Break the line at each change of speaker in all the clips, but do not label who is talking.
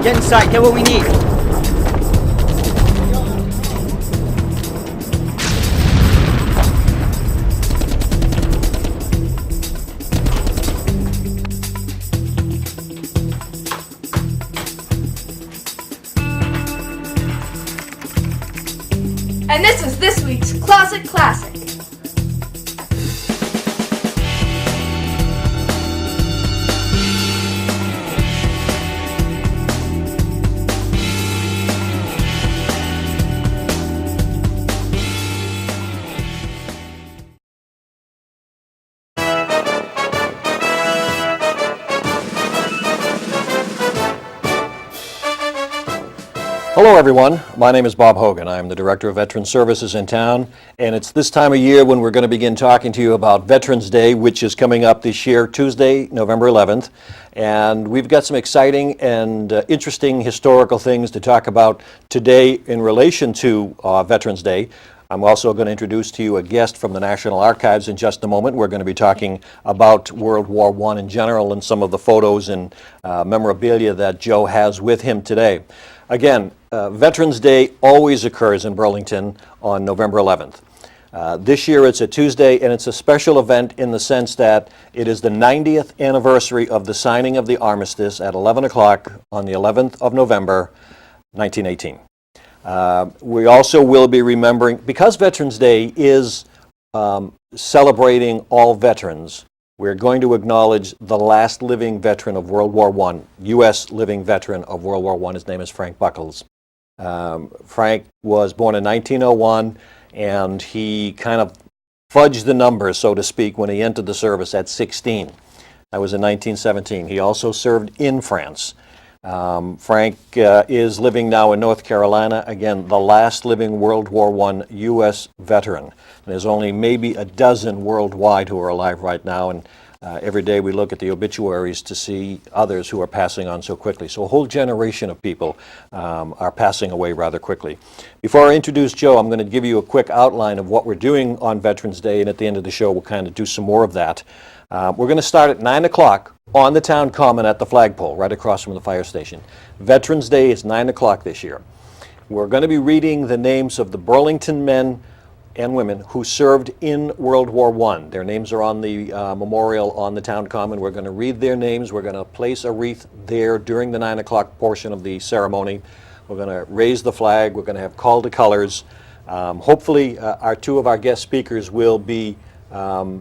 Get inside, get what we need.
And this is this week's Closet Classic.
Hello everyone, my name is Bob Hogan. I'm the Director of Veteran Services in town, and it's this time of year when we're going to begin talking to you about Veterans Day, which is coming up this year, Tuesday, November 11th. And we've got some exciting and interesting historical things to talk about today in relation to Veterans Day. I'm also going to introduce to you a guest from the National Archives in just a moment. We're going to be talking about World War I in general and some of the photos and memorabilia that Joe has with him today. Again, Veterans Day always occurs in Burlington on November 11th. This year it's a Tuesday, and it's a special event in the sense that it is the 90th anniversary of the signing of the armistice at 11 o'clock on the 11th of November, 1918. We also will be remembering, because Veterans Day is celebrating all veterans, we're going to acknowledge the last living veteran of World War I, U.S. living veteran of World War I. His name is Frank Buckles. Frank was born in 1901, and he kind of fudged the numbers, so to speak, when he entered the service at 16. That was in 1917. He also served in France. Frank is living now in North Carolina, again, the last living World War I U.S. veteran. And there's only maybe a dozen worldwide who are alive right now, and every day we look at the obituaries to see others who are passing on so quickly. So a whole generation of people are passing away rather quickly. Before I introduce Joe, I'm going to give you a quick outline of what we're doing on Veterans Day, and at the end of the show we'll kind of do some more of that. We're going to start at 9 o'clock on the town common at the flagpole, right across from the fire station. Veterans Day is 9 o'clock this year. We're going to be reading the names of the Burlington men and women who served in World War I. Their names are on the memorial on the town common. We're going to read their names. We're going to place a wreath there during the 9 o'clock portion of the ceremony. We're going to raise the flag. We're going to have call to colors. Hopefully, two of our guest speakers will be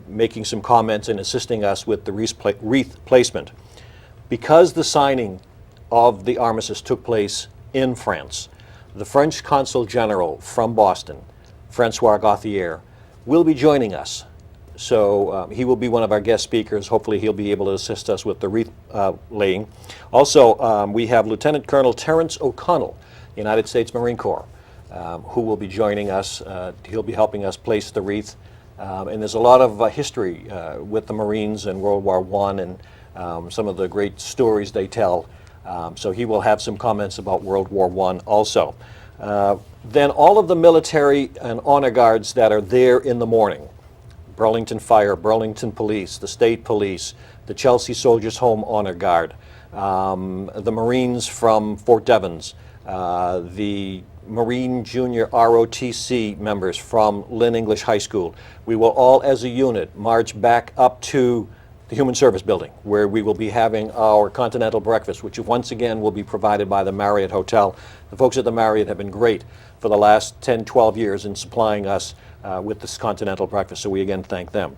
making some comments and assisting us with the wreath placement. Because the signing of the armistice took place in France, the French Consul General from Boston, Francois Gauthier, will be joining us. So he will be one of our guest speakers. Hopefully he'll be able to assist us with the wreath laying. Also, we have Lieutenant Colonel Terrence O'Connell, United States Marine Corps, who will be joining us. He'll be helping us place the wreath. And there's a lot of history with the Marines in World War I and some of the great stories they tell. So he will have some comments about World War I also. Then all of the military and honor guards that are there in the morning, Burlington Fire, Burlington Police, the State Police, the Chelsea Soldiers Home Honor Guard, the Marines from Fort Devens, the Marine Junior ROTC members from Lynn English High School. We will all, as a unit, march back up to the Human Service Building, where we will be having our continental breakfast, which once again will be provided by the Marriott Hotel. The folks at the Marriott have been great for the last 10, 12 years in supplying us with this continental breakfast, so we again thank them.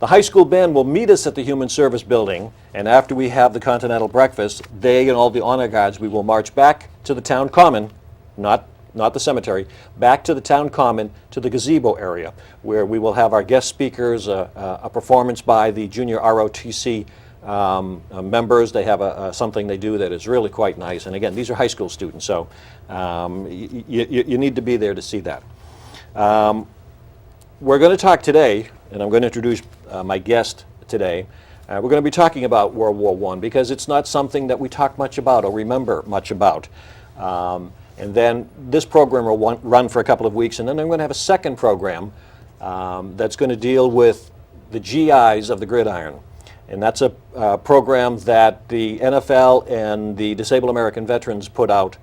The high school band will meet us at the Human Service Building, and after we have the continental breakfast, they and all the honor guards, we will march back to the town common, not the cemetery, back to the town common, to the gazebo area, where we will have our guest speakers, a performance by the junior ROTC members. They have something they do that is really quite nice. And again, these are high school students, so you need to be there to see that. We're going to talk today, and I'm going to introduce my guest today. We're going to be talking about World War I because it's not something that we talk much about or remember much about. And then this program will run for a couple of weeks, and then I'm going to have a second program that's going to deal with the GIs of the gridiron. And that's a program that the NFL and the Disabled American Veterans put out.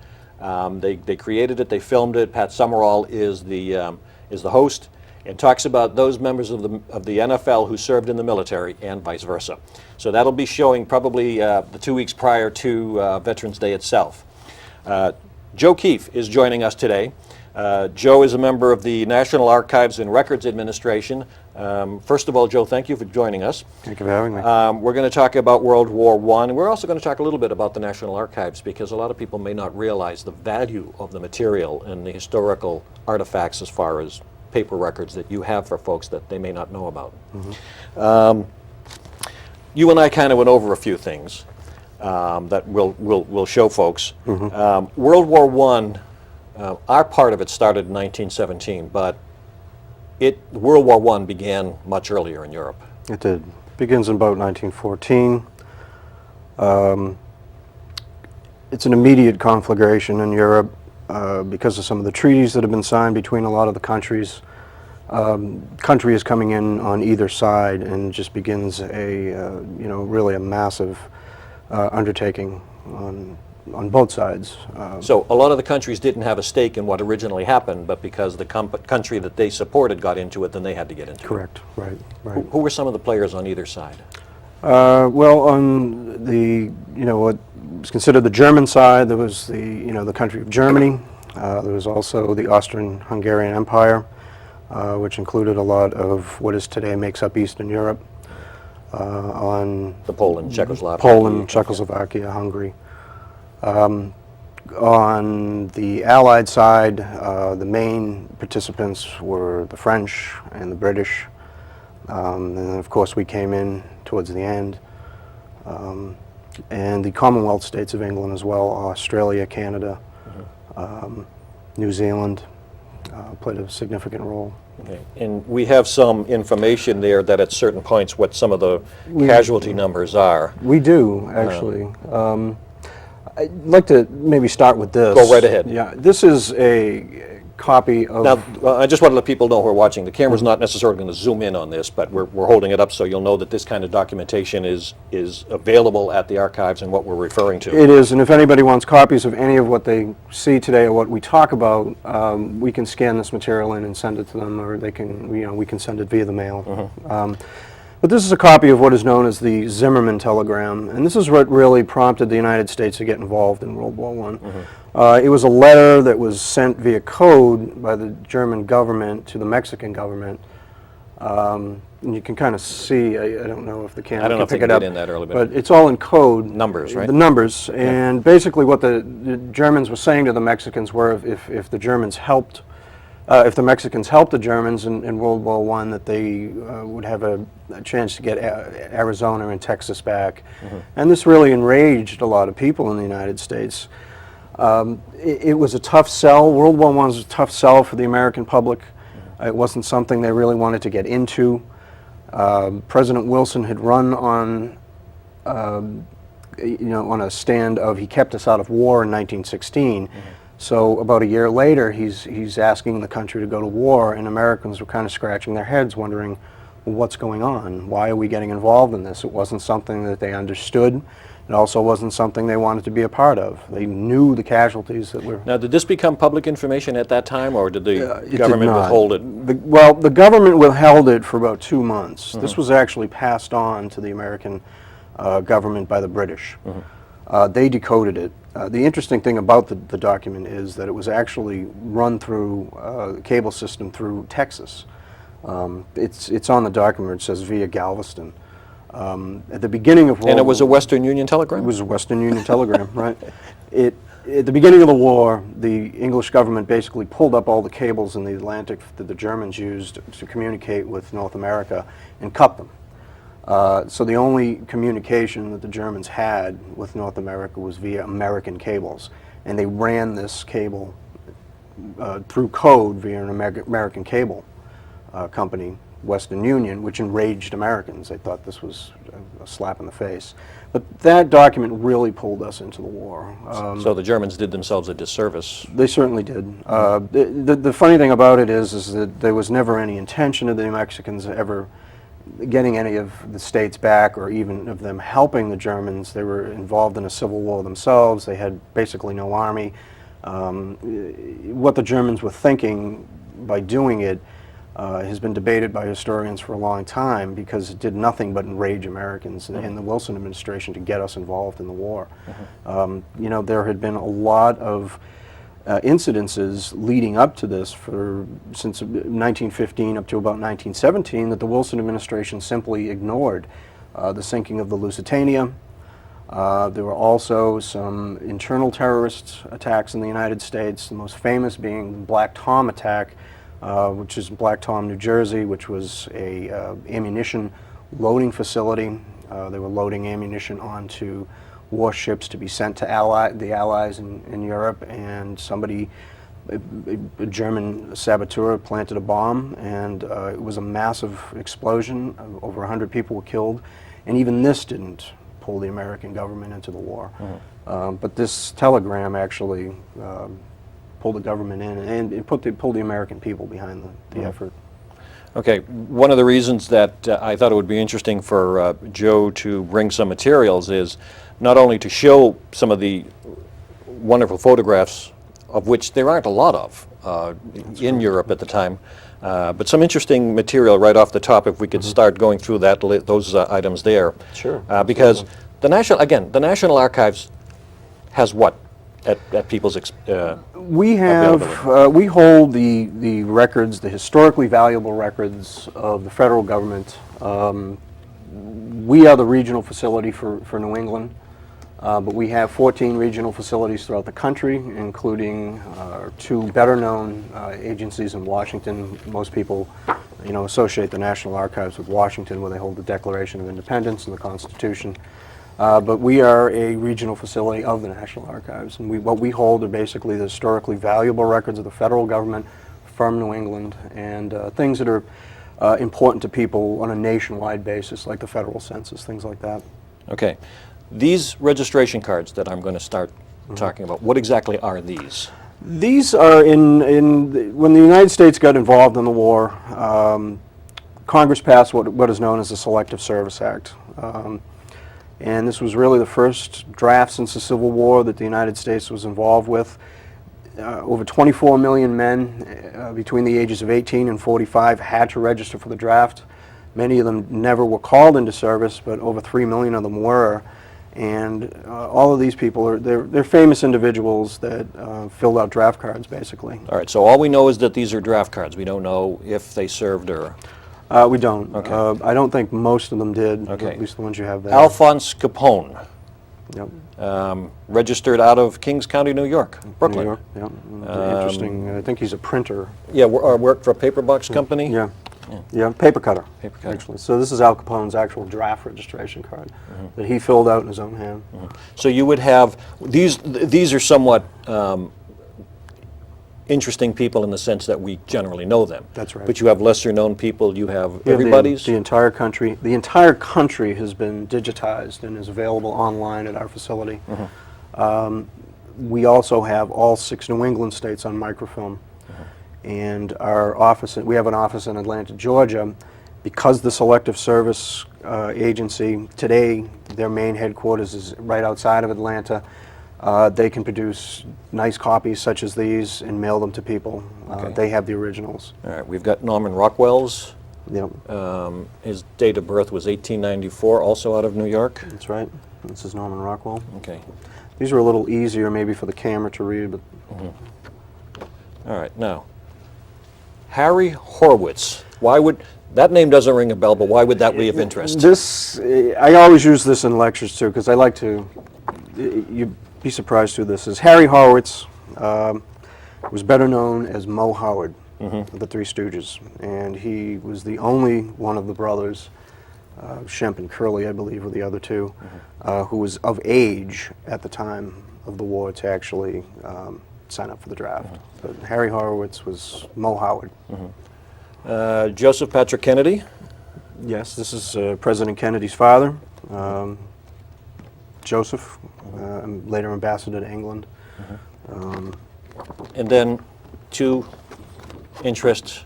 They created it, they filmed it. Pat Summerall is the host, and talks about those members of the NFL who served in the military and vice versa. So that'll be showing probably the 2 weeks prior to Veterans Day itself. Joe Keefe is joining us today. Joe is a member of the National Archives and Records Administration. First of all, Joe, thank you for joining us.
Thank you for having me.
We're going to talk about World War I, and we're also going to talk a little bit about the National Archives, because a lot of people may not realize the value of the material and the historical artifacts as far as paper records that you have for folks that they may not know about. You and I kind of went over a few things that we'll show folks. World War I, our part of it started in 1917, but World War I began much earlier in Europe.
It did. Begins in about 1914. It's an immediate conflagration in Europe because of some of the treaties that have been signed between a lot of the countries. Country is coming in on either side, and just begins really a massive undertaking on both sides.
So a lot of the countries didn't have a stake in what originally happened, but because the country that they supported got into it, then they had to get into
Correct.
it.
Right.
Who were some of the players on either side?
Well, on the what was considered the German side, there was the country of Germany. There was also the Austrian-Hungarian Empire, which included a lot of what is today makes up Eastern Europe. On
The Poland,
Czechoslovakia, Hungary. On the Allied side, the main participants were the French and the British. And then, of course, we came in towards the end. And the Commonwealth states of England as well, Australia, Canada, New Zealand played a significant role.
Okay. And we have some information there that at certain points what some of the casualty numbers are.
We do, actually. I'd like to maybe start with this.
Go right ahead.
Yeah, this is a copy of...
Now, I just want to let people know who are watching. The camera's not necessarily going to zoom in on this, but we're holding it up so you'll know that this kind of documentation is available at the archives and what we're referring to.
It is, and if anybody wants copies of any of what they see today or what we talk about, we can scan this material in and send it to them, or they can, we can send it via the mail. But this is a copy of what is known as the Zimmerman telegram, and this is what really prompted the United States to get involved in World War I. It was a letter that was sent via code by the German government to the Mexican government. And you can kind of see, I don't know if the camera can pick it up,
in that early bit.
but it's all in code.
Numbers, right?
The numbers, and basically what the Germans were saying to the Mexicans were if the Germans helped, if the Mexicans helped the Germans in World War I, that they would have a chance to get Arizona and Texas back. And this really enraged a lot of people in the United States. It was a tough sell. World War I was a tough sell for the American public. It wasn't something they really wanted to get into. President Wilson had run on, on a stand of he kept us out of war in 1916. So about a year later, he's asking the country to go to war, and Americans were kind of scratching their heads, wondering, well, what's going on? Why are we getting involved in this? It wasn't something that they understood. It also wasn't something they wanted to be a part of. They knew the casualties that were...
Now, did this become public information at that time, or did the government withhold it?
Well, the government withheld it for about 2 months. This was actually passed on to the American government by the British. They decoded it. The interesting thing about the document is that it was actually run through the cable system through Texas. It's on the document. It says via Galveston. At the beginning of World
And it was a Western Union telegram?
It was a Western Union telegram, right? At the beginning of the war, the English government basically pulled up all the cables in the Atlantic that the Germans used to communicate with North America and cut them. So the only communication that the Germans had with North America was via American cables. And they ran this cable through code via an American cable company, Western Union, which enraged Americans. They thought this was a slap in the face. But that document really pulled us into the war.
So the Germans did themselves a disservice.
They certainly did. The funny thing about it is that there was never any intention of the Mexicans ever getting any of the states back or even of them helping the Germans. They were involved in a civil war themselves. They had basically no army. What the Germans were thinking by doing it has been debated by historians for a long time, because it did nothing but enrage Americans in the Wilson administration to get us involved in the war. You know, there had been a lot of incidences leading up to this since 1915 up to about 1917 that the Wilson administration simply ignored. The sinking of the Lusitania. There were also some internal terrorist attacks in the United States, the most famous being the Black Tom attack, which is Black Tom, New Jersey, which was a ammunition loading facility. They were loading ammunition onto warships to be sent to the Allies in Europe, and a German saboteur planted a bomb, and it was a massive explosion. Over 100 people were killed, and even this didn't pull the American government into the war. But this telegram actually pulled the government in, and it pulled the American people behind the effort.
Okay, one of the reasons that I thought it would be interesting for Joe to bring some materials is not only to show some of the wonderful photographs, of which there aren't a lot of in Europe at the time, but some interesting material right off the top, if we could start going through those items there.
Sure.
Because the National Archives has what at people's
We have, we hold the records, the historically valuable records of the federal government. We are the regional facility for New England, but we have 14 regional facilities throughout the country, including 2 better-known agencies in Washington. Most people, you know, associate the National Archives with Washington, where they hold the Declaration of Independence and the Constitution. But we are a regional facility of the National Archives, and what we hold are basically the historically valuable records of the federal government from New England, and things that are important to people on a nationwide basis, like the federal census, things like that.
Okay. These registration cards that I'm going to start talking about, what exactly are these?
These are when the United States got involved in the war, Congress passed what is known as the Selective Service Act. And this was really the first draft since the Civil War that the United States was involved with. Over 24 million men between the ages of 18 and 45 had to register for the draft. Many of them never were called into service, but over 3 million of them were. And all of these people, they're famous individuals that filled out draft cards, basically.
All right, so all we know is that these are draft cards. We don't know if they served or...
We don't.
Okay.
I don't think most of them did,
Okay.
at least the ones you have there.
Alphonse Capone,
Yep.
registered out of Kings County, New York, Brooklyn.
New York, yep. Interesting. I think he's a printer.
Yeah, worked for a paper box company.
Yeah. Yeah, paper cutter.
Paper cutter.
Actually. So this is Al Capone's actual draft registration card that he filled out in his own hand.
So you would have, these are somewhat interesting people in the sense that we generally know them.
That's right.
But you have lesser known people, you have
Yeah,
everybody's?
The entire country. The entire country has been digitized and is available online at our facility. We also have all 6 New England states on microfilm. And our office, we have an office in Atlanta, Georgia. Because the Selective Service Agency, today, their main headquarters is right outside of Atlanta. They can produce nice copies such as these and mail them to people.
Okay.
They have the originals.
All right, we've got Norman Rockwell's.
Yep,
His date of birth was 1894, also out of New York.
that's right. This is Norman Rockwell.
Okay.
These are a little easier maybe for the camera to read, but
All right, now, Harry Horowitz. Why would, that name doesn't ring a bell, but why would that be of interest?
this, I always use this in lectures too, because I like to, you'd be surprised who this is. Harry Horowitz was better known as Mo Howard of the Three Stooges, and he was the only one of the brothers, Shemp and Curly, I believe, were the other two, who was of age at the time of the war to actually sign up for the draft. But Harry Horowitz was Mo Howard.
Joseph Patrick Kennedy.
Yes, this is President Kennedy's father, Joseph, later ambassador to England.
And then 2 interests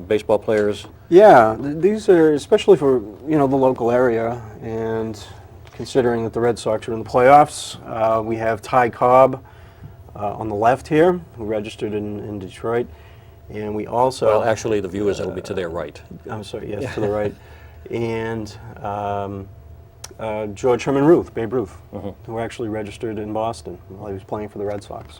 baseball players?
Yeah, these are especially for, the local area, and considering that the Red Sox are in the playoffs, we have Ty Cobb on the left here, who registered in Detroit, and we also...
Well, actually, the viewers, it'll be to their right.
I'm sorry, yes, to the right. And George Herman Ruth, Babe Ruth, who actually registered in Boston while he was playing for the Red Sox.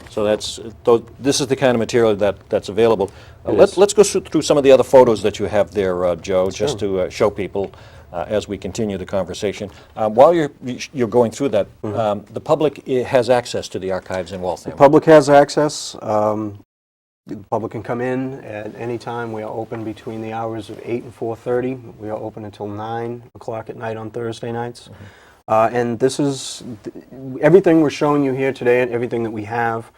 So this is the kind of material that's available.
It is.
Let's go through some of the other photos that you have there, Joe, just to show people as we continue the conversation. While you're going through that, the public has access to the archives in Waltham.
Public has access. The public can come in at any time. We are open between the hours of 8 and 4:30. We are open until 9 o'clock at night on Thursday nights. And this is, everything we're showing you here today and everything that we have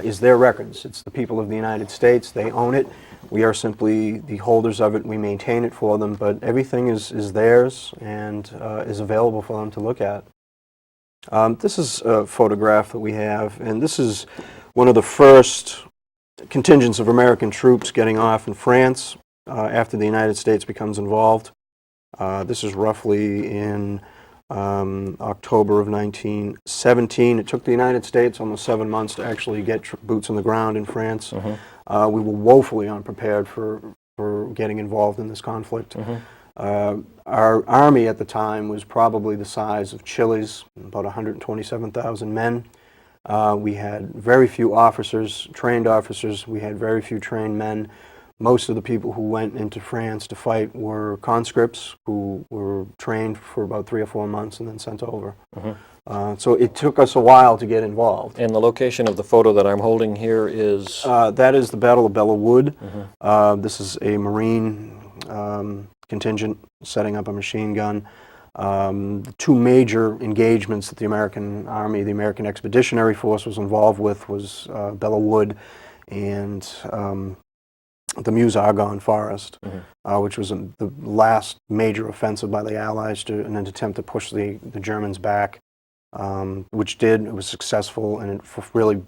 is their records. It's the people of the United States. They own it. We are simply the holders of it. We maintain it for them, but everything is theirs and is available for them to look at. This is a photograph that we have, and this is one of the first contingents of American troops getting off in France after the United States becomes involved. This is roughly in October of 1917. It took the United States almost 7 months to actually get boots on the ground in France. We were woefully unprepared for getting involved in this conflict. Our army at the time was probably the size of Chile's, about 127,000 men. We had very few officers, trained officers. We had very few trained men. Most of the people who went into France to fight were conscripts who were trained for about 3 or 4 months and then sent over. So it took us a while to get involved.
And the location of the photo that I'm holding here is?
That is the Battle of Belleau Wood. This is a Marine contingent setting up a machine gun. The two major engagements that the American Army, the American Expeditionary Force, was involved with was Belleau Wood and the Meuse-Argonne Forest, which was the last major offensive by the Allies in an attempt to push the Germans back, which did. It was successful, and it really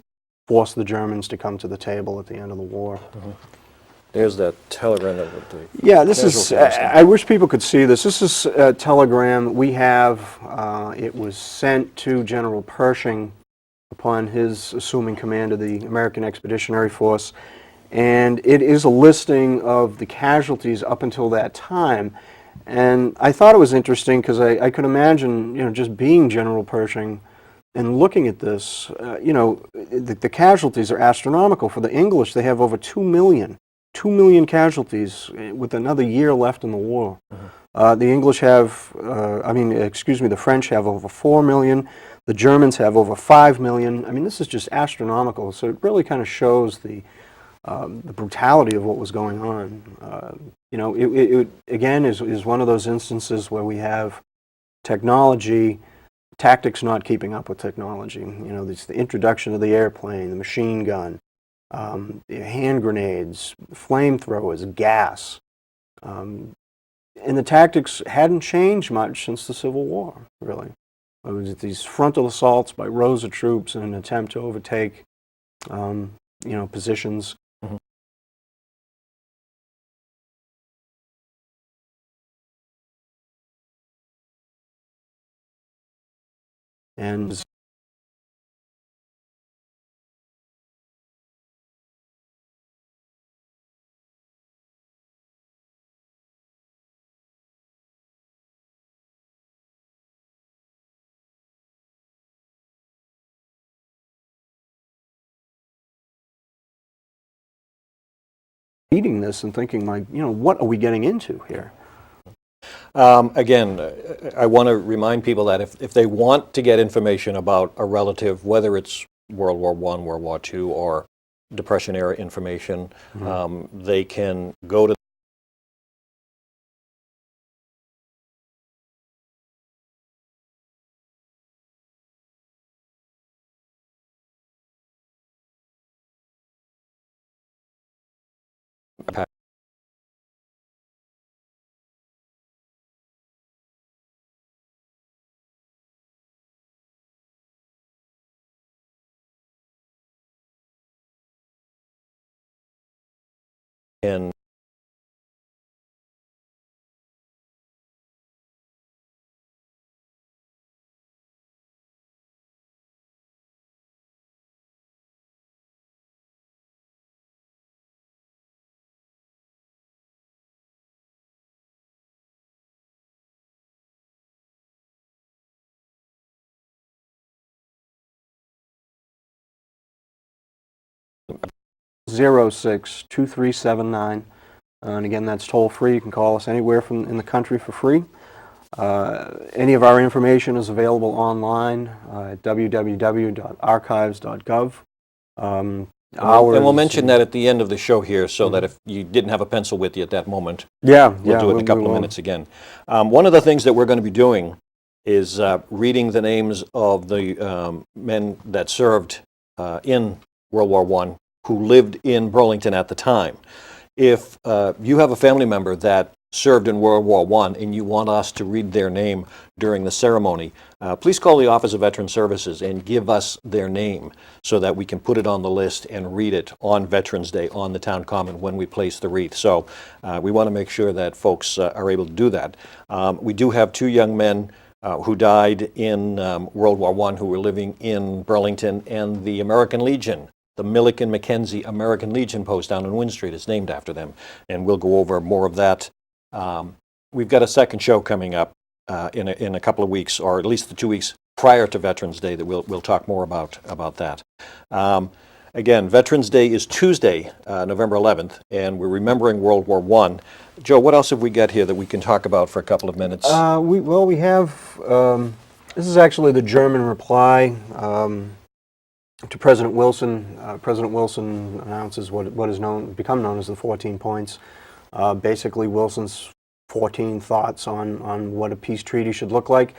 forced the Germans to come to the table at the end of the war.
There's that telegram that
Yeah, this is, I wish people could see this. This is a telegram we have. It was sent to General Pershing upon his assuming command of the American Expeditionary Force. And it is a listing of the casualties up until that time. And I thought it was interesting because I could imagine, just being General Pershing and looking at this, the casualties are astronomical. For the English, they have over 2 million. 2 million casualties with another year left in the war. The English have, the French have over 4 million. The Germans have over 5 million. I mean, this is just astronomical. So it really kind of shows the brutality of what was going on. It again is one of those instances where we have technology, tactics not keeping up with technology. The introduction of the airplane, the machine gun, hand grenades, flamethrowers, gas. And the tactics hadn't changed much since the Civil War, really. It was these frontal assaults by rows of troops in an attempt to overtake, positions. And reading this and thinking, what are we getting into here?
Again, I want to remind people that if they want to get information about a relative, whether it's World War I, World War II, or Depression-era information, they can go to And
Zero 06-2379. And again, that's toll free. You can call us anywhere from in the country for free. Any of our information is available online at www.archives.gov.
and we'll mention that at the end of the show here, so that if you didn't have a pencil with you at that moment,
Yeah,
we'll do it in a couple of minutes again. One of the things that we're going to be doing is reading the names of the men that served in World War I who lived in Burlington at the time. If you have a family member that served in World War I and you want us to read their name during the ceremony, please call the Office of Veteran Services and give us their name so that we can put it on the list and read it on Veterans Day on the town common when we place the wreath. So we want to make sure that folks are able to do that. We do have two young men who died in World War I who were living in Burlington, and the American Legion. The Milliken Mackenzie American Legion post down on Wynn Street is named after them, and we'll go over more of that. We've got a second show coming up in a couple of weeks, or at least the 2 weeks prior to Veterans Day, that we'll talk more about that. Again, Veterans Day is Tuesday, November 11th, and we're remembering World War I. Joe, what else have we got here that we can talk about for a couple of minutes?
We have, this is actually the German reply to President Wilson. President Wilson announces what is become known as the 14 points. Basically, Wilson's 14 thoughts on what a peace treaty should look like.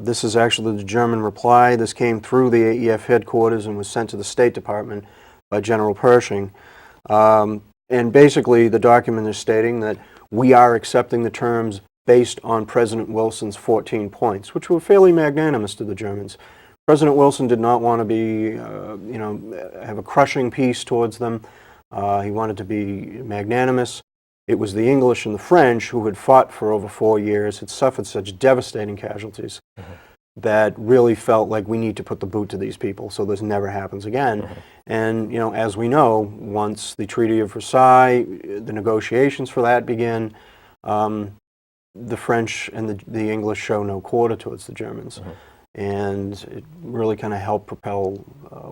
This is actually the German reply. This came through the AEF headquarters and was sent to the State Department by General Pershing. And basically, the document is stating that we are accepting the terms based on President Wilson's 14 points, which were fairly magnanimous to the Germans. President Wilson did not want to be, have a crushing peace towards them. He wanted to be magnanimous. It was the English and the French, who had fought for over 4 years, had suffered such devastating casualties, that really felt like we need to put the boot to these people so this never happens again. And, as we know, once the Treaty of Versailles, the negotiations for that begin, the French and the English show no quarter towards the Germans. And it really kind of helped propel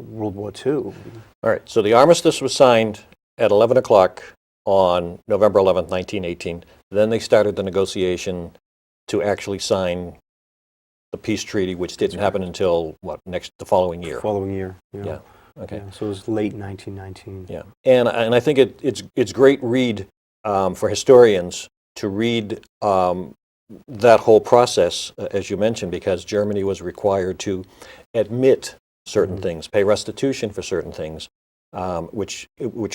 World War II.
All right, so the armistice was signed at 11 o'clock on November 11th, 1918. Then they started the negotiation to actually sign the peace treaty, which didn't happen until, the following year?
Following year,
Yeah, okay.
Yeah, so it was late 1919.
Yeah, and I think it's great read for historians to read that whole process, as you mentioned, because Germany was required to admit certain things, pay restitution for certain things, which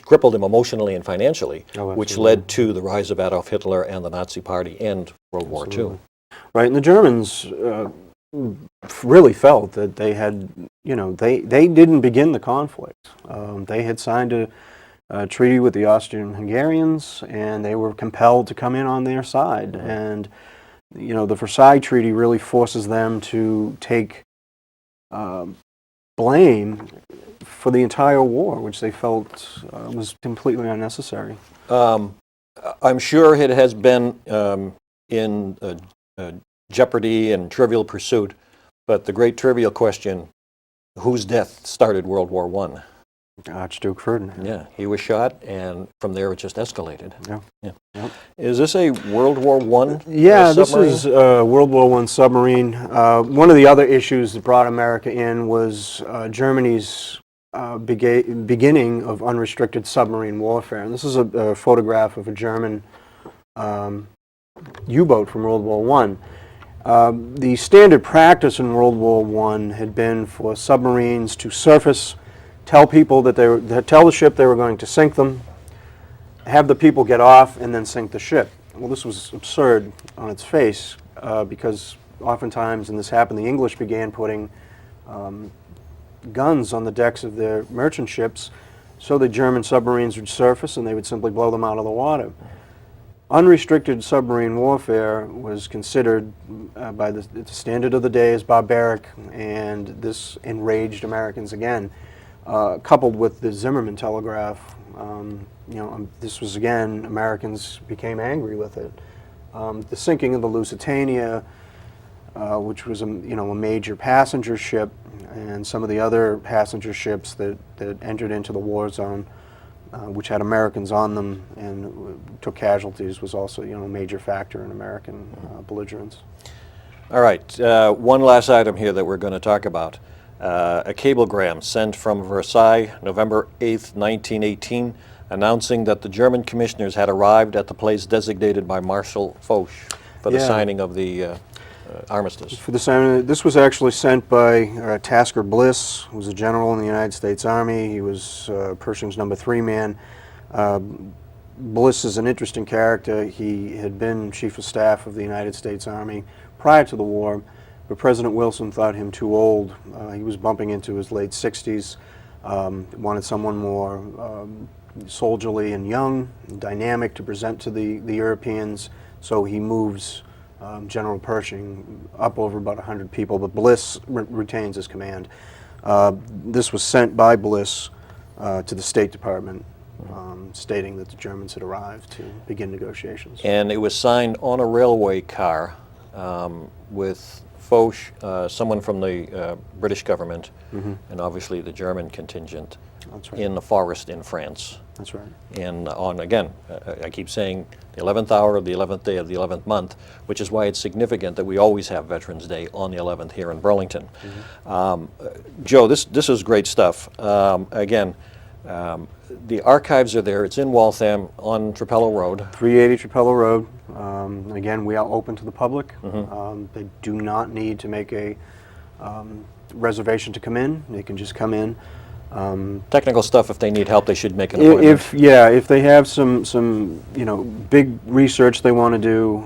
crippled them emotionally and financially, which led to the rise of Adolf Hitler and the Nazi Party and World War II.
Right, and the Germans really felt that they had, they didn't begin the conflict. They had signed a treaty with the Austrian-Hungarians, and they were compelled to come in on their side. And the Versailles Treaty really forces them to take blame for the entire war, which they felt was completely unnecessary.
I'm sure it has been in jeopardy and Trivial Pursuit, but the great trivial question, whose death started World War I?
Archduke Ferdinand.
Yeah, he was shot, and from there it just escalated.
Yeah.
Is this a World War I
Yeah, this
submarine?
is a World War I submarine. One of the other issues that brought America in was Germany's beginning of unrestricted submarine warfare. And this is a photograph of a German U-boat from World War I. The standard practice in World War I had been for submarines to surface, tell people that tell the ship they were going to sink them, have the people get off, and then sink the ship. Well, this was absurd on its face because oftentimes, and this happened, the English began putting guns on the decks of their merchant ships so the German submarines would surface and they would simply blow them out of the water. Unrestricted submarine warfare was considered by the standard of the day as barbaric, and this enraged Americans again. Coupled with the Zimmerman telegraph, this was again, Americans became angry with it. The sinking of the Lusitania, which was a major passenger ship, and some of the other passenger ships that entered into the war zone, which had Americans on them and took casualties, was also a major factor in American belligerence.
All right, one last item here that we're going to talk about. A cablegram sent from Versailles, November 8th, 1918, announcing that the German commissioners had arrived at the place designated by Marshal Foch for the signing of the armistice.
For the signing, this was actually sent by Tasker Bliss, who was a general in the United States Army. He was Pershing's number 3 man. Bliss is an interesting character. He had been Chief of Staff of the United States Army prior to the war, but President Wilson thought him too old. He was bumping into his late 60s, wanted someone more soldierly and young, and dynamic to present to the Europeans, so he moves General Pershing up over about 100 people, but Bliss retains his command. This was sent by Bliss to the State Department, stating that the Germans had arrived to begin negotiations.
And it was signed on a railway car with Foch, someone from the British government, and obviously the German contingent.
That's right.
In the forest in France.
That's right.
And again, I keep saying the 11th hour of the 11th day of the 11th month, which is why it's significant that we always have Veterans Day on the 11th here in Burlington. Joe, this is great stuff. Again, the archives are there. It's in Waltham on Trapello Road.
380 Trapello Road. Again, we are open to the public. They do not need to make a reservation to come in. They can just come in.
Technical stuff, if they need help, they should make an appointment.
If they have some big research they want to do,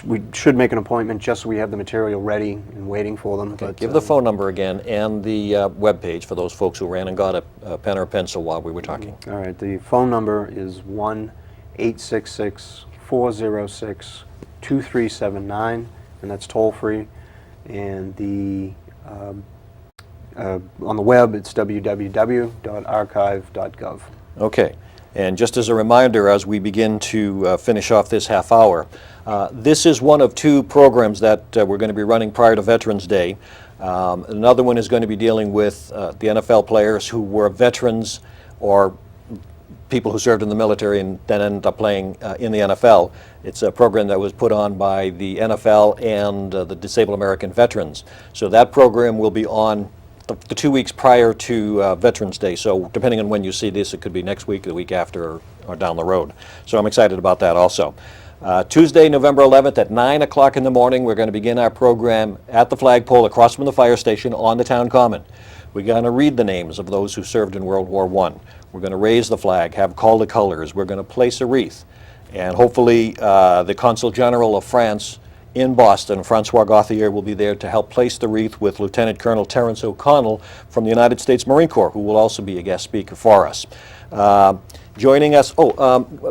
we should make an appointment just so we have the material ready and waiting for them.
Okay,
but,
give the phone number again and the web page for those folks who ran and got a pen or a pencil while we were talking.
All right, the phone number is 1-866-406-2379, and that's toll free. And the on the web, it's www.archive.gov.
Okay, and just as a reminder, as we begin to finish off this half hour, this is one of 2 programs that we're going to be running prior to Veterans Day. Another one is going to be dealing with the NFL players who were veterans or people who served in the military and then ended up playing in the NFL. It's a program that was put on by the NFL and the Disabled American Veterans. So that program will be on the 2 weeks prior to Veterans Day. So depending on when you see this, it could be next week, the week after, or down the road. So I'm excited about that also. Tuesday, November 11th at 9 o'clock in the morning, we're going to begin our program at the flagpole across from the fire station on the town common. We're going to read the names of those who served in World War I. We're going to raise the flag, have call to colors. We're going to place a wreath. And hopefully the Consul General of France in Boston, Francois Gauthier, will be there to help place the wreath with Lieutenant Colonel Terrence O'Connell from the United States Marine Corps, who will also be a guest speaker for us. Joining us,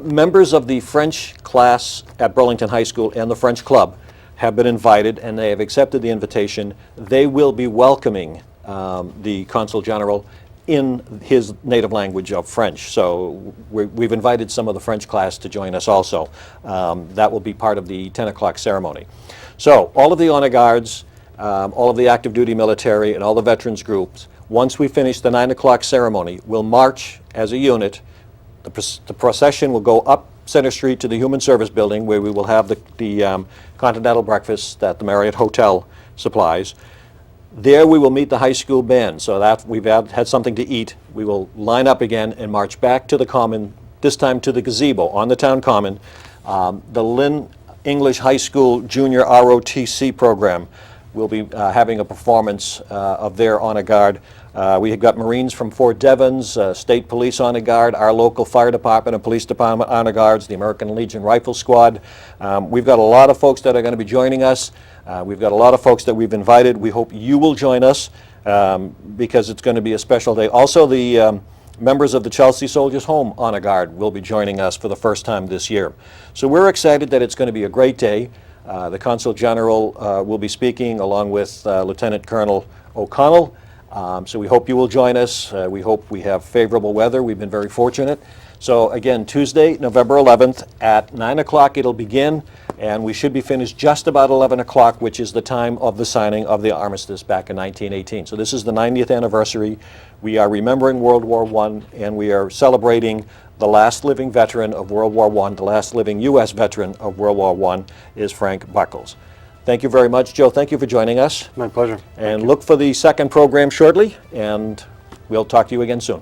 members of the French class at Burlington High School and the French Club have been invited, and they have accepted the invitation. They will be welcoming the Consul General in his native language of French. So we've invited some of the French class to join us also. That will be part of the 10 o'clock ceremony. So all of the honor guards, all of the active duty military, and all the veterans groups, once we finish the 9 o'clock ceremony, will march as a unit. The procession will go up Center Street to the Human Service Building, where we will have the continental breakfast that the Marriott Hotel supplies. There we will meet the high school band, so that we've had something to eat. We will line up again and march back to the common, this time to the gazebo on the town common. The Lynn English High School Junior ROTC program will be having a performance of their honor guard. We have got Marines from Fort Devens, State Police Honor Guard, our local fire department and police department honor guards, the American Legion Rifle Squad. We've got a lot of folks that are going to be joining us. We've got a lot of folks that we've invited. We hope you will join us because it's going to be a special day. Also, the members of the Chelsea Soldiers Home Honor Guard will be joining us for the first time this year. So we're excited that it's going to be a great day. The Consul General will be speaking along with Lieutenant Colonel O'Connell. So we hope you will join us. We hope we have favorable weather. We've been very fortunate. So again, Tuesday, November 11th at 9 o'clock it'll begin, and we should be finished just about 11 o'clock, which is the time of the signing of the armistice back in 1918. So this is the 90th anniversary. We are remembering World War I, and we are celebrating the last living veteran of World War I, the last living U.S. veteran of World War I is Frank Buckles. Thank you very much, Joe. Thank you for joining us.
My pleasure.
And look for the second program shortly, and we'll talk to you again soon.